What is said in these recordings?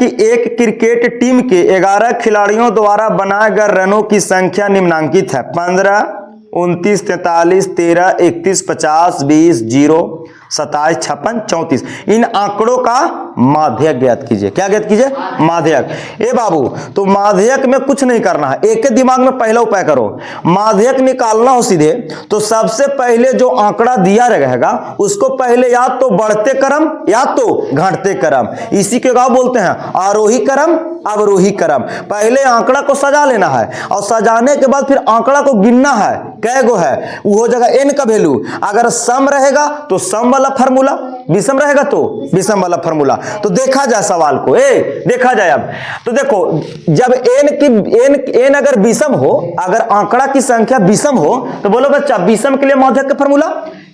कि एक cricket team के 11 खिलाड़ियों द्वारा बनाए गए रनों की संख्या निम्नांकित है। 15, 29, 43, 13, 31, 50, 20, 0, 27, 56, 34। इन आंकड़ों का माध्यक ज्ञात कीजिए। क्या ज्ञात कीजिए? माध्यक। ए बाबू, तो माध्यक में कुछ नहीं करना है, एक के दिमाग में पहला उपाय करो। माध्यक निकालना हो सीधे तो सबसे पहले जो आंकड़ा दिया रहेगा उसको पहले या तो बढ़ते क्रम या तो घटते क्रम, इसी के क्या बोलते हैं? आरोही क्रम अवरोही क्रम। पहले आंकड़ा को सजा लेना है और सजाने के बाद फिर आंकड़ा को गिनना है कै गो है, वो हो जाएगा n का वैल्यू। अगर सम रहेगा तो सम वाला फार्मूला, विषम रहेगा तो विषम वाला फार्मूला। तो देखा जाए सवाल को, देखा जाए। अब तो देखो, जब n अगर विषम हो, अगर आंकड़ा की संख्या विषम हो तो बोलो बच्चा विषम के लिए माध्यक का फार्मूला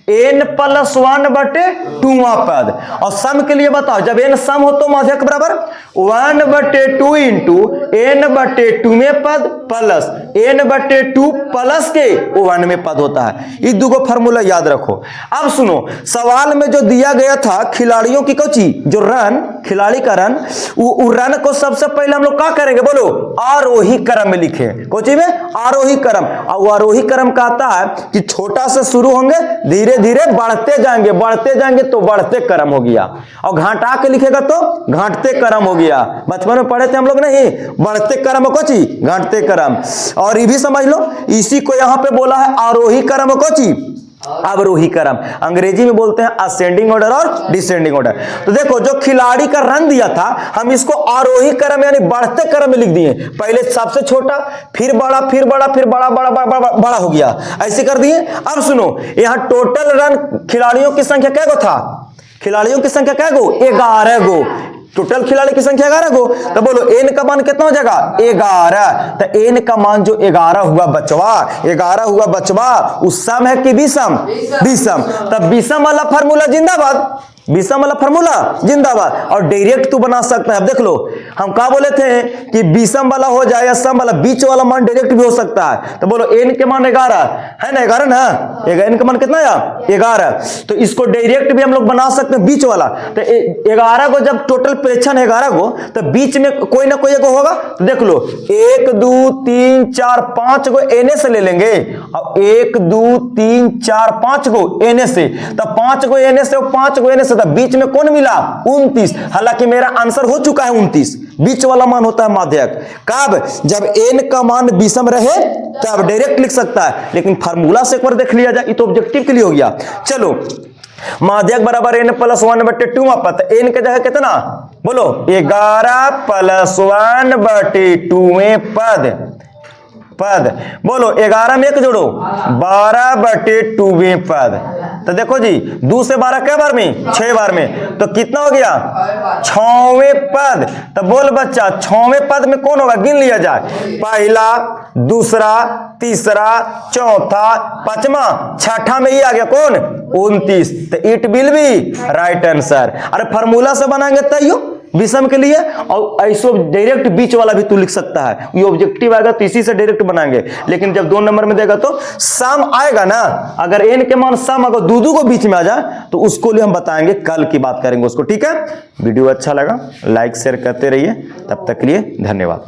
n+1/2वां पद। और सम के लिए बताओ, जब n सम हो तो माध्यक बराबर 1/2 इंटू n/2वें पद प्लस n/2 प्लस के 1वें पद होता है। ये दो फार्मूला याद रखो। अब सुनो, सवाल में जो दिया गया था खिलाड़ियों की कोची, जो रन, खिलाड़ी का रन, वो रन को सबसे पहले हम लोग क्या करेंगे? बोलो, आरोही क्रम में लिखे। कोची में? आरोही क्रम। और आरोही क्रम कहता है कि छोटा से शुरू होंगे, धीरे धीरे बढ़ते जाएंगे तो बढ़ते क्रम हो गया। और घाटा के लिखेगा तो घाटते क्रम हो गया। बचपन में पढ़े थे हम लोग, नहीं? बढ़ते क्रम कोची, घाटते क्रम। और ये भी समझ लो, इसी को यहां पे बोला है आरोही क्रम कोची, अवरोही क्रम। अंग्रेजी में बोलते हैं असेंडिंग ऑर्डर और डिसेंडिंग ऑर्डर। तो देखो, जो खिलाड़ी का रन दिया था हम इसको आरोही क्रम यानी बढ़ते क्रम में लिख दिए। पहले सबसे छोटा, फिर बड़ा, फिर बड़ा, फिर बड़ा, बड़ा बड़ा बड़ा, बड़ा हो गया, ऐसे कर दिए। अब सुनो, यहां टोटल रन खिलाड़ियों की संख्या क्या गो था? खिलाड़ियों की संख्या क्या गो? 11 गो। टोटल खिलाड़ी की संख्या 11 गो। तो बोलो n का मान कितना हो जाएगा? 11। तो n का मान जो 11 हुआ बचवा, 11 हुआ बचवा, उस सम है कि विषम? विषम। तब विषम वाला फार्मूला जिंदाबाद, विषम वाला फार्मूला जिंदाबाद। और डायरेक्ट तू बना सकता है। अब देख लो, हम क्या बोले थे कि विषम वाला हो जाए या सम वाला, बीच वाला मान डायरेक्ट भी हो सकता है। तो बोलो n के मान 11 है ना, 11 ना, n का मान कितना आया? 11। तो इसको डायरेक्ट भी हम लोग बना सकते हैं, बीच वाला। तो 11 को जब टोटल प्रेक्षण है 11 को, तो बीच में कोई ना कोई एक होगा। तो देख लो, 1 2 3 4 5 को n से ले लेंगे, और 1 2 3 4 5 को n से, तब 5 को n से और 5 को n से, बीच में कौन मिला? 29। हालांकि मेरा आंसर हो चुका है 29। बीच वाला मान होता है माध्यक। कब? जब n का मान विषम रहे तब डायरेक्ट लिख सकता है, लेकिन फार्मूला से एक बार देख लिया जाए, ये तो ऑब्जेक्टिव के लिए हो गया। चलो, माध्यक बराबर n+1/2वां पद। n की जगह कितना? बोलो, 11+1/2वें पद। बोलो, 11 में 1 जोड़ो, 12/2वें पद। तो देखो जी, 2 से 12 कै बार में? 6 बार में। तो कितना हो गया? 6वें पद। तो बोल बच्चा, 6वें पद में कौन होगा? गिन लिया जाए, पहला, दूसरा, तीसरा, चौथा, पांचवा, छठा में ही आ गया कौन? 29। तो it will be right answer. अरे फार्मूला से बनाएंगे तैयो विषम के लिए, और ऐसो डायरेक्ट बीच वाला भी तू लिख सकता है। ये ऑब्जेक्टिव आएगा तो इसी से डायरेक्ट बनाएंगे। लेकिन जब 2 नंबर में देगा तो सम आएगा ना, अगर n के मान सम अगर दो को बीच में आ जाए तो उसको लिए हम बताएंगे, कल की बात करेंगे उसको। ठीक है, वीडियो अच्छा लगा लाइक शेयर करते रहिए। तब तक के लिए धन्यवाद।